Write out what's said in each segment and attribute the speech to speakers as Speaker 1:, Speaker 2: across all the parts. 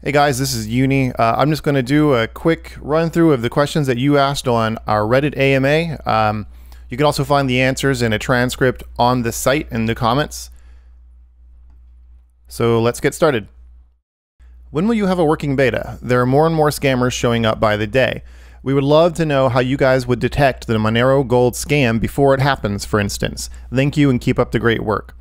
Speaker 1: Hey guys, this is Uni. I'm just going to do a quick run through of the questions that you asked on our Reddit AMA. You can also find the answers in a transcript on the site in the comments. So let's get started. When will you have a working beta? There are more and more scammers showing up by the day. We would love to know how you guys would detect the Monero Gold scam before it happens, for instance. Thank you and keep up the great work.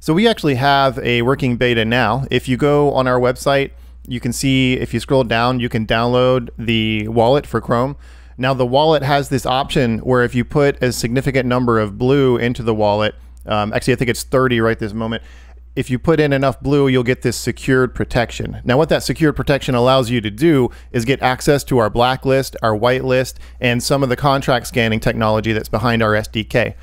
Speaker 1: So we actually have a working beta now. If you go on our website, you can see, if you scroll down, you can download the wallet for Chrome. Now the wallet has this option where if you put a significant number of blue into the wallet, actually I think it's 30 right this moment, if you put in enough blue, you'll get this secured protection. Now what that secured protection allows you to do is get access to our blacklist, our whitelist, and some of the contract scanning technology that's behind our SDK.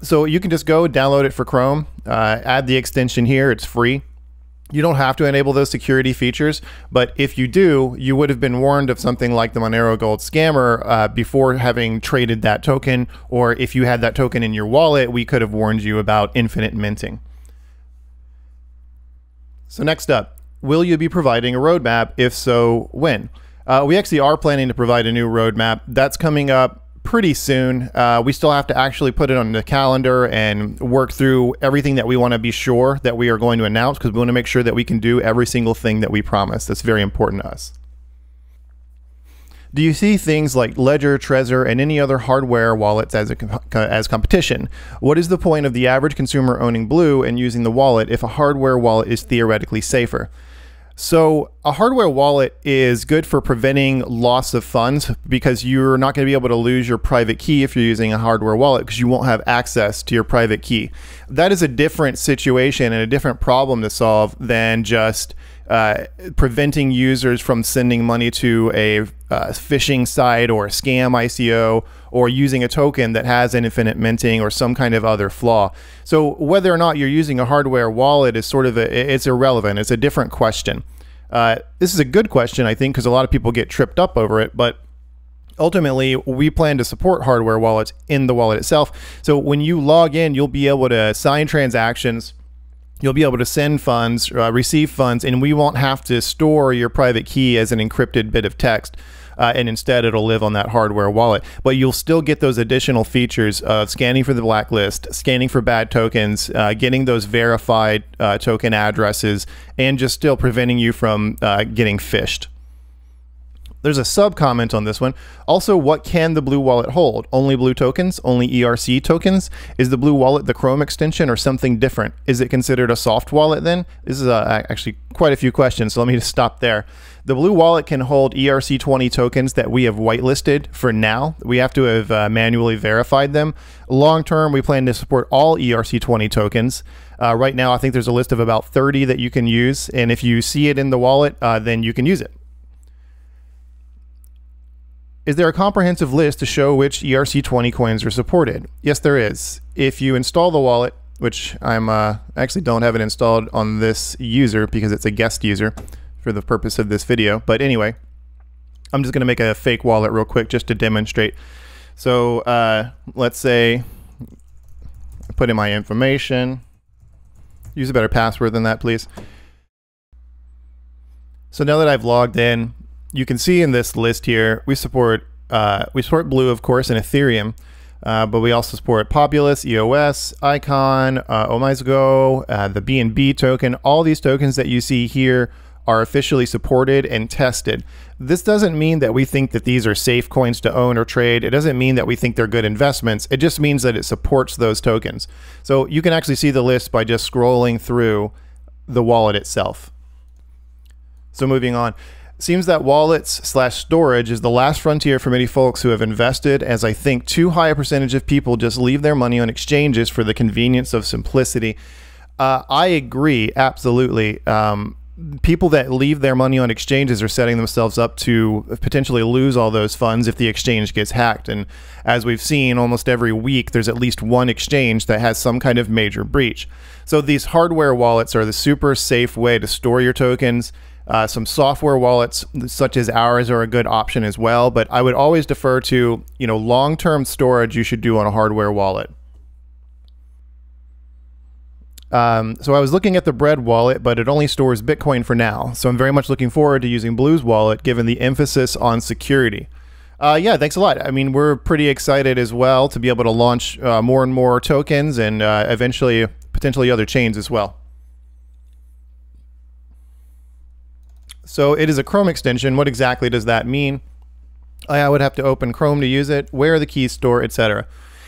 Speaker 1: So you can just go download it for Chrome, add the extension here, it's free. You don't have to enable those security features, but if you do, you would have been warned of something like the Monero Gold scammer before having traded that token, or if you had that token in your wallet, we could have warned you about infinite minting. So next up, will you be providing a roadmap? If so, when? We actually are planning to provide a new roadmap. That's coming up pretty soon. We still have to actually put it on the calendar and work through everything that we want to be sure that we are going to announce, because we want to make sure that we can do every single thing that we promise. That's very important to us. Do you see things like Ledger, Trezor, and any other hardware wallets as competition? What is the point of the average consumer owning Blue and using the wallet if a hardware wallet is theoretically safer? So a hardware wallet is good for preventing loss of funds, because you're not going to be able to lose your private key if you're using a hardware wallet, because you won't have access to your private key. That is a different situation and a different problem to solve than just preventing users from sending money to a phishing site or a scam ICO, or using a token that has infinite minting or some kind of other flaw. So whether or not you're using a hardware wallet is sort of it's irrelevant. It's a different question. This is a good question, I think, because a lot of people get tripped up over it, but ultimately we plan to support hardware wallets in the wallet itself. So when you log in, you'll be able to sign transactions, you'll be able to send funds, receive funds, and we won't have to store your private key as an encrypted bit of text. And instead it'll live on that hardware wallet. But you'll still get those additional features of scanning for the blacklist, scanning for bad tokens, getting those verified token addresses, and just still preventing you from getting phished. There's a sub comment on this one. Also, what can the Blue wallet hold? Only Blue tokens? Only ERC tokens? Is the Blue wallet the Chrome extension or something different? Is it considered a soft wallet then? This is actually quite a few questions, so let me just stop there. The Blue wallet can hold ERC20 tokens that we have whitelisted for now. We have to have manually verified them. Long term, we plan to support all ERC20 tokens. Right now, I think there's a list of about 30 that you can use, and if you see it in the wallet, then you can use it. Is there a comprehensive list to show which ERC20 coins are supported? Yes, there is. If you install the wallet, which I'm actually don't have it installed on this user because it's a guest user for the purpose of this video. But anyway, I'm just going to make a fake wallet real quick just to demonstrate. So let's say I put in my information. Use a better password than that, please. So now that I've logged in, you can see in this list here, we support Blue, of course, and Ethereum, but we also support Populous, EOS, Icon, OmiseGo, the BNB token. All these tokens that you see here are officially supported and tested. This doesn't mean that we think that these are safe coins to own or trade. It doesn't mean that we think they're good investments. It just means that it supports those tokens. So you can actually see the list by just scrolling through the wallet itself. So moving on. Seems that wallets/storage is the last frontier for many folks who have invested, as I think too high a percentage of people just leave their money on exchanges for the convenience of simplicity. I agree, absolutely. People that leave their money on exchanges are setting themselves up to potentially lose all those funds if the exchange gets hacked. And as we've seen, almost every week, there's at least one exchange that has some kind of major breach. So these hardware wallets are the super safe way to store your tokens. Some software wallets such as ours are a good option as well, but I would always defer to, long-term storage you should do on a hardware wallet. So I was looking at the Bread wallet, but it only stores Bitcoin for now. So I'm very much looking forward to using Blue's wallet, given the emphasis on security. Yeah, thanks a lot. I mean, we're pretty excited as well to be able to launch more and more tokens and eventually potentially other chains as well. So it is a Chrome extension. What exactly does that mean? I would have to open Chrome to use it. Where are the keys stored, etc.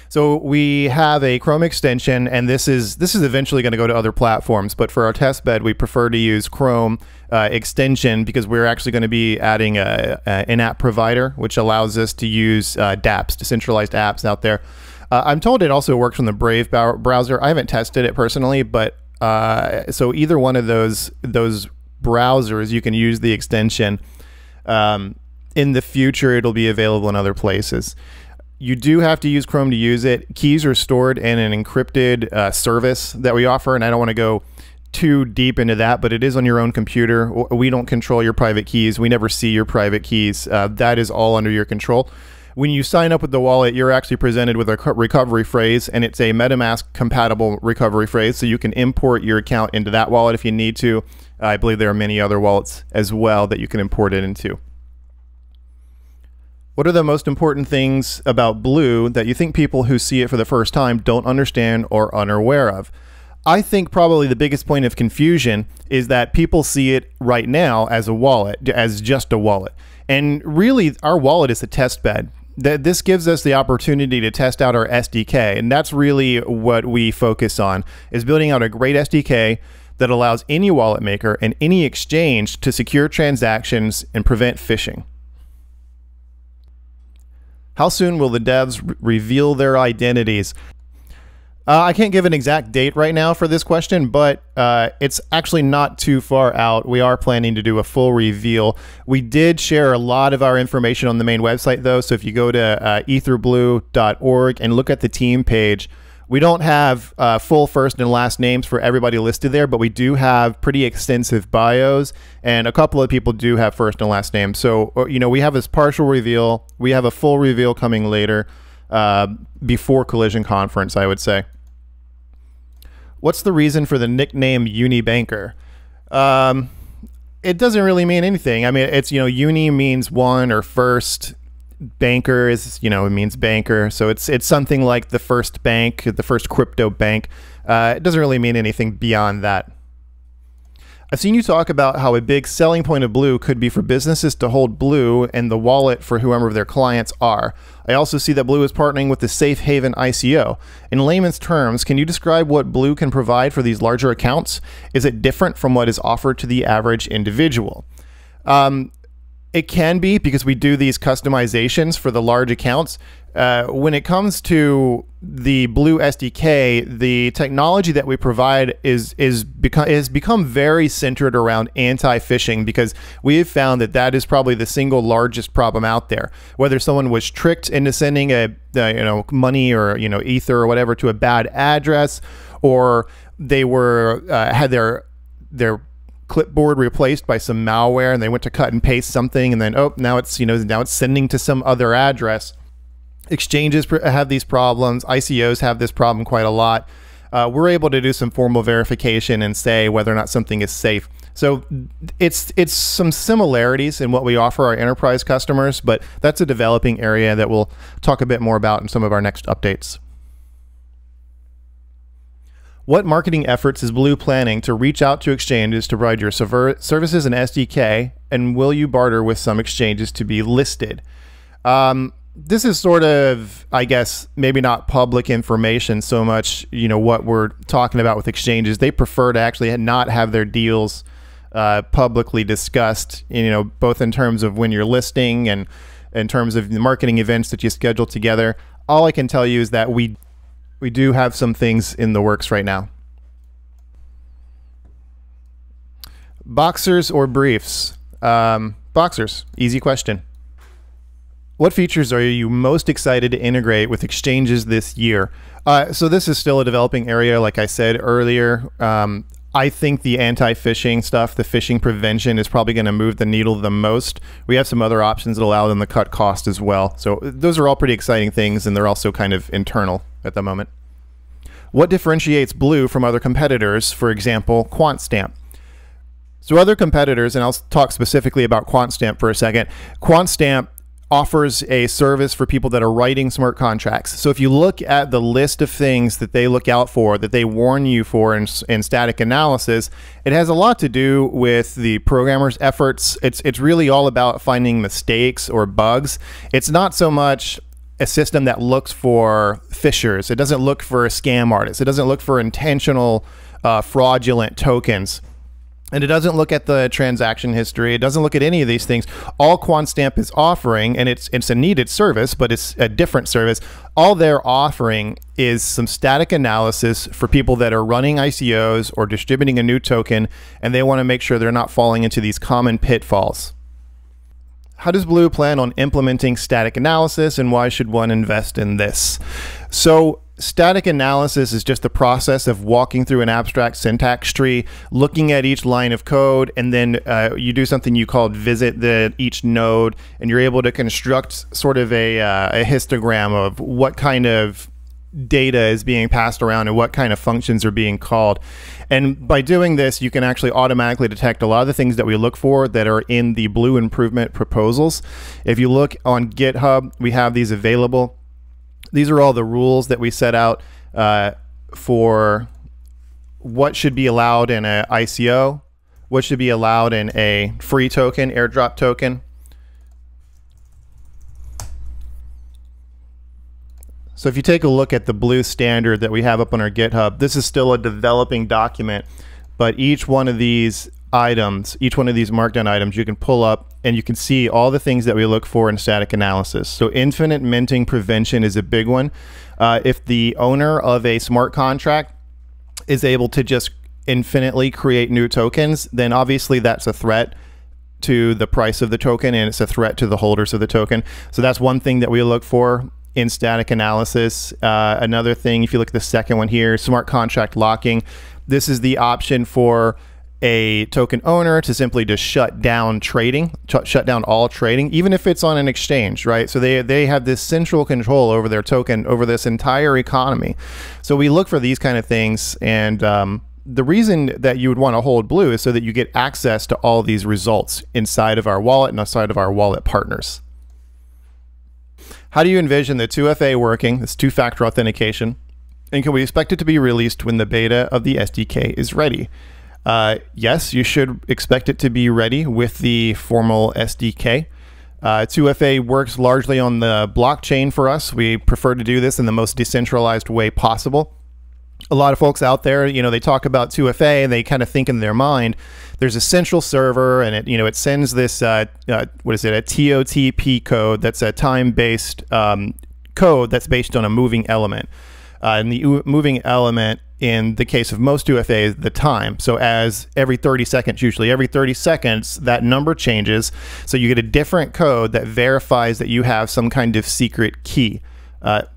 Speaker 1: So we have a Chrome extension, and this is eventually going to go to other platforms. But for our test bed, we prefer to use Chrome extension because we're actually going to be adding an in-app provider, which allows us to use dApps, decentralized apps out there. I'm told it also works from the Brave browser. I haven't tested it personally, but so either one of those browsers, you can use the extension. In the future, it'll be available in other places. You do have to use Chrome to use it. Keys are stored in an encrypted service that we offer, and I don't want to go too deep into that, but it is on your own computer. We don't control your private keys. We never see your private keys. That is all under your control. When you sign up with the wallet, you're actually presented with a recovery phrase, and it's a MetaMask compatible recovery phrase, so you can import your account into that wallet if you need to. I believe there are many other wallets as well that you can import it into. What are the most important things about Blue that you think people who see it for the first time don't understand or are unaware of? I think probably the biggest point of confusion is that people see it right now as a wallet, as just a wallet. And really, our wallet is a test bed. This gives us the opportunity to test out our SDK, and that's really what we focus on, is building out a great SDK that allows any wallet maker and any exchange to secure transactions and prevent phishing. How soon will the devs reveal their identities? I can't give an exact date right now for this question, but it's actually not too far out. We are planning to do a full reveal. We did share a lot of our information on the main website, though, so if you go to etherblue.org and look at the team page, we don't have full first and last names for everybody listed there, but we do have pretty extensive bios, and a couple of people do have first and last names. So, you know, we have this partial reveal. We have a full reveal coming later before Collision Conference, I would say. What's the reason for the nickname Uni Banker? It doesn't really mean anything. I mean, it's, you know, Uni means one or first. Banker is, you know, it means banker. So it's something like the first bank, the first crypto bank. It doesn't really mean anything beyond that. I've seen you talk about how a big selling point of Blue could be for businesses to hold Blue and the wallet for whoever their clients are. I also see that Blue is partnering with the Safe Haven ICO. In layman's terms, can you describe what Blue can provide for these larger accounts? Is it different from what is offered to the average individual? It can be, because we do these customizations for the large accounts. When it comes to the Blue SDK, the technology that we provide has become very centered around anti-phishing, because we have found that that is probably the single largest problem out there. Whether someone was tricked into sending money or Ether or whatever to a bad address, or they were had their clipboard replaced by some malware and they went to cut and paste something, and then now it's sending to some other address. Exchanges have these problems. ICOs have this problem quite a lot. We're able to do some formal verification and say whether or not something is safe. So it's some similarities in what we offer our enterprise customers, but that's a developing area that we'll talk a bit more about in some of our next updates. What marketing efforts is Blue planning to reach out to exchanges to provide your services and SDK, and will you barter with some exchanges to be listed? This is sort of, I guess, maybe not public information so much, what we're talking about with exchanges. They prefer to actually not have their deals publicly discussed, both in terms of when you're listing and in terms of the marketing events that you schedule together. All I can tell you is that we do have some things in the works right now. Boxers or briefs? Boxers, easy question. What features are you most excited to integrate with exchanges this year? So this is still a developing area, like I said earlier. I think the anti-phishing stuff, the phishing prevention, is probably going to move the needle the most. We have some other options that allow them to cut cost as well. So those are all pretty exciting things, and they're also kind of internal at the moment. What differentiates Blue from other competitors, for example, QuantStamp? So other competitors, and I'll talk specifically about QuantStamp for a second. QuantStamp offers a service for people that are writing smart contracts. So if you look at the list of things that they look out for, that they warn you for in static analysis, it has a lot to do with the programmer's efforts. It's really all about finding mistakes or bugs. It's not so much a system that looks for fishers. It doesn't look for scam artists. It doesn't look for intentional fraudulent tokens. And it doesn't look at the transaction history. It doesn't look at any of these things. All QuantStamp is offering, and it's a needed service, but it's a different service. All they're offering is some static analysis for people that are running ICOs or distributing a new token, and they want to make sure they're not falling into these common pitfalls. How does Blue plan on implementing static analysis, and why should one invest in this? So static analysis is just the process of walking through an abstract syntax tree, looking at each line of code, and then you do something you call visit each node, and you're able to construct sort of a histogram of what kind of data is being passed around and what kind of functions are being called. And by doing this, you can actually automatically detect a lot of the things that we look for that are in the Blue improvement proposals. If you look on GitHub, we have these available. These are all the rules that we set out for what should be allowed in an ICO, what should be allowed in a free token, airdrop token. So if you take a look at the Blue standard that we have up on our GitHub, this is still a developing document, but each one of these items, each one of these markdown items, you can pull up and you can see all the things that we look for in static analysis. So infinite minting prevention is a big one. If the owner of a smart contract is able to just infinitely create new tokens, then obviously that's a threat to the price of the token, and it's a threat to the holders of the token. So that's one thing that we look for in static analysis. Another thing, if you look at the second one here, smart contract locking. This is the option for a token owner to simply just shut down trading, shut down all trading, even if it's on an exchange, right? So they have this central control over their token, over this entire economy. So we look for these kind of things, and the reason that you would want to hold Blue is so that you get access to all these results inside of our wallet and outside of our wallet partners. How do you envision the 2FA working, this two-factor authentication, and can we expect it to be released when the beta of the SDK is ready? Yes, you should expect it to be ready with the formal SDK. 2FA works largely on the blockchain for us. We prefer to do this in the most decentralized way possible. A lot of folks out there, you know, they talk about 2FA and they kind of think in their mind, there's a central server and it, you know, it sends this, what is it, a TOTP code that's a time-based code that's based on a moving element. And the moving element in the case of most 2FA is the time. So as every 30 seconds, usually every 30 seconds, that number changes. So you get a different code that verifies that you have some kind of secret key.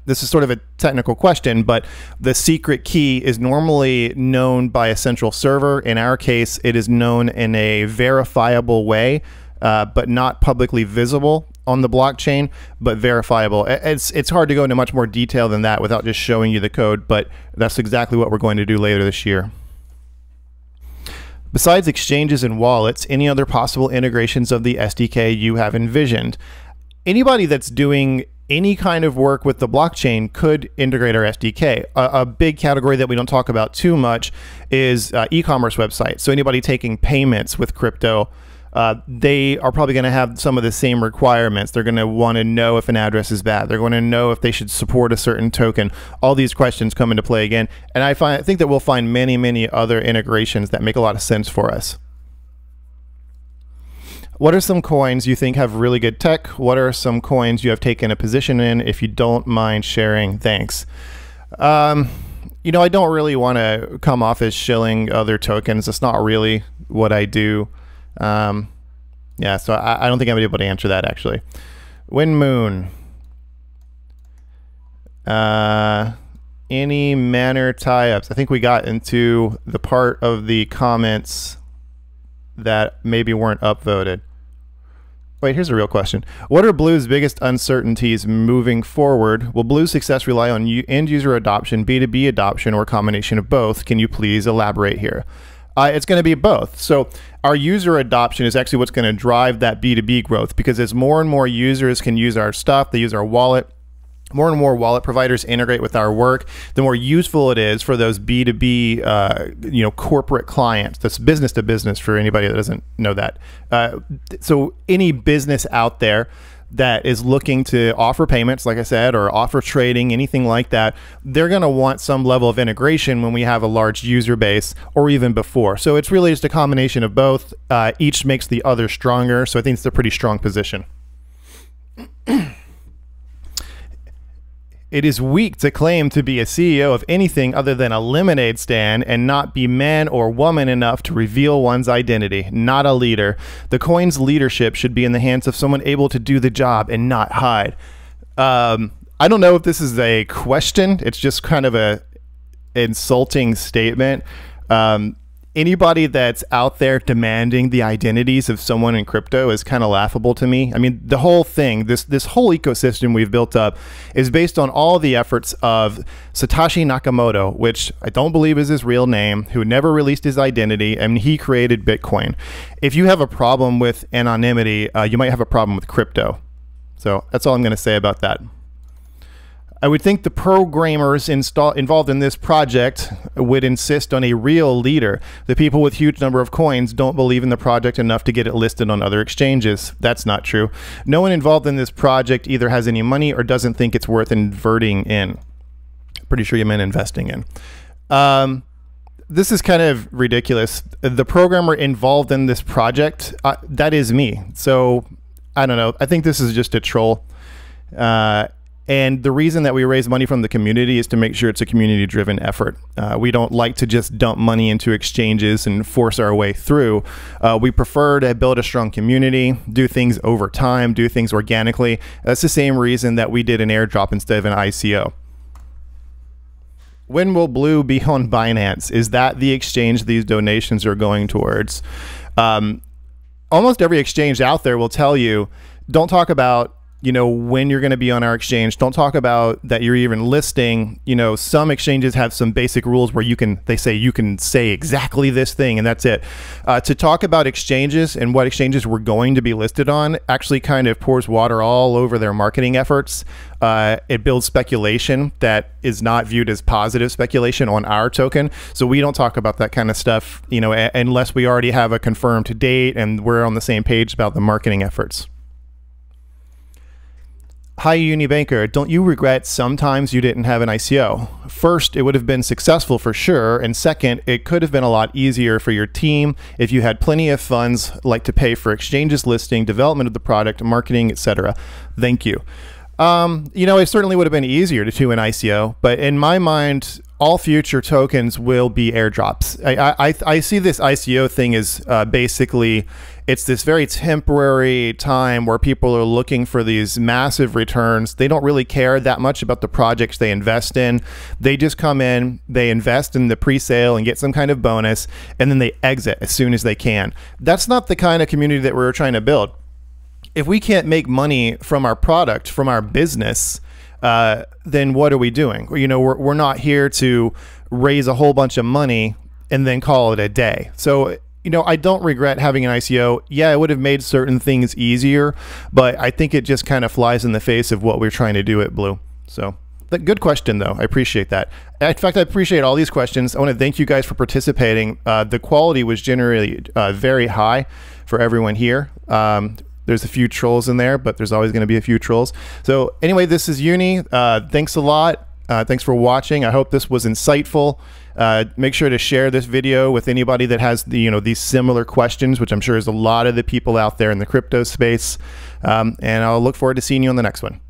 Speaker 1: This is sort of a technical question, but the secret key is normally known by a central server. In our case, it is known in a verifiable way, but not publicly visible on the blockchain, but verifiable. It's hard to go into much more detail than that without just showing you the code, but that's exactly what we're going to do later this year. Besides exchanges and wallets, any other possible integrations of the SDK you have envisioned? Anybody that's doing any kind of work with the blockchain could integrate our SDK. A big category that we don't talk about too much is e-commerce websites. So anybody taking payments with crypto, they are probably going to have some of the same requirements. They're going to want to know if an address is bad. They're going to know if they should support a certain token. All these questions come into play again. And I think that we'll find many, many other integrations that make a lot of sense for us. What are some coins you think have really good tech? What are some coins you have taken a position in? If you don't mind sharing, thanks. You know, I don't really want to come off as shilling other tokens. That's not really what I do. Yeah, so I don't think I'm able to answer that, actually. Windmoon. Any manner tie-ups? I think we got into the part of the comments that maybe weren't upvoted. Wait, here's a real question. What are Blue's biggest uncertainties moving forward? Will Blue's success rely on end user adoption, B2B adoption, or a combination of both? Can you please elaborate here? It's going to be both. So our user adoption is actually what's going to drive that B2B growth, because as more and more users can use our stuff, they use our wallet, more and more wallet providers integrate with our work, the more useful it is for those B2B, corporate clients. That's business to business for anybody that doesn't know that. So any business out there that is looking to offer payments, like I said, or offer trading, anything like that, they're going to want some level of integration when we have a large user base, or even before. So it's really just a combination of both. Each makes the other stronger. So I think it's a pretty strong position. It is weak to claim to be a CEO of anything other than a lemonade stand and not be man or woman enough to reveal one's identity. Not a leader. The coin's leadership should be in the hands of someone able to do the job and not hide. I don't know if this is a question. It's just kind of a insulting statement. Anybody that's out there demanding the identities of someone in crypto is kind of laughable to me. I mean, the whole thing, this whole ecosystem we've built up is based on all the efforts of Satoshi Nakamoto, which I don't believe is his real name, who never released his identity, and he created Bitcoin. If you have a problem with anonymity, you might have a problem with crypto. So that's all I'm going to say about that. I would think the programmers involved in this project would insist on a real leader. The people with huge number of coins don't believe in the project enough to get it listed on other exchanges. That's not true. No one involved in this project either has any money or doesn't think it's worth inverting in. Pretty sure you meant investing in. This is kind of ridiculous. The programmer involved in this project, that is me. So I don't know. I think this is just a troll. And the reason that we raise money from the community is to make sure it's a community-driven effort. We don't like to just dump money into exchanges and force our way through. We prefer to build a strong community, do things over time, do things organically. That's the same reason that we did an airdrop instead of an ICO. When will Blue be on Binance? Is that the exchange these donations are going towards? Almost every exchange out there will tell you, don't talk about when you're going to be on our exchange. Don't talk about that you're even listing. Some exchanges have some basic rules where they say you can say exactly this thing and that's it. To talk about exchanges and what exchanges we're going to be listed on actually kind of pours water all over their marketing efforts. It builds speculation that is not viewed as positive speculation on our token. So we don't talk about that kind of stuff, unless we already have a confirmed date and we're on the same page about the marketing efforts. Hi, Uni Banker. Don't you regret sometimes you didn't have an ICO? First, it would have been successful for sure. And second, it could have been a lot easier for your team if you had plenty of funds like to pay for exchanges listing, development of the product, marketing, etc. Thank you. It certainly would have been easier to do an ICO, but in my mind, all future tokens will be airdrops. I see this ICO thing as basically, it's this very temporary time where people are looking for these massive returns. They don't really care that much about the projects they invest in. They just come in, they invest in the pre-sale and get some kind of bonus, and then they exit as soon as they can. That's not the kind of community that we're trying to build. If we can't make money from our product, from our business, then what are we doing? We're not here to raise a whole bunch of money and then call it a day. So, I don't regret having an ICO. Yeah, it would have made certain things easier, but I think it just kind of flies in the face of what we're trying to do at Blue. So, good question, though. I appreciate that. In fact, I appreciate all these questions. I want to thank you guys for participating. The quality was generally very high for everyone here. There's a few trolls in there, but there's always going to be a few trolls. So anyway, this is Uni. Thanks a lot. Thanks for watching. I hope this was insightful. Make sure to share this video with anybody that has these similar questions, which I'm sure is a lot of the people out there in the crypto space. And I'll look forward to seeing you on the next one.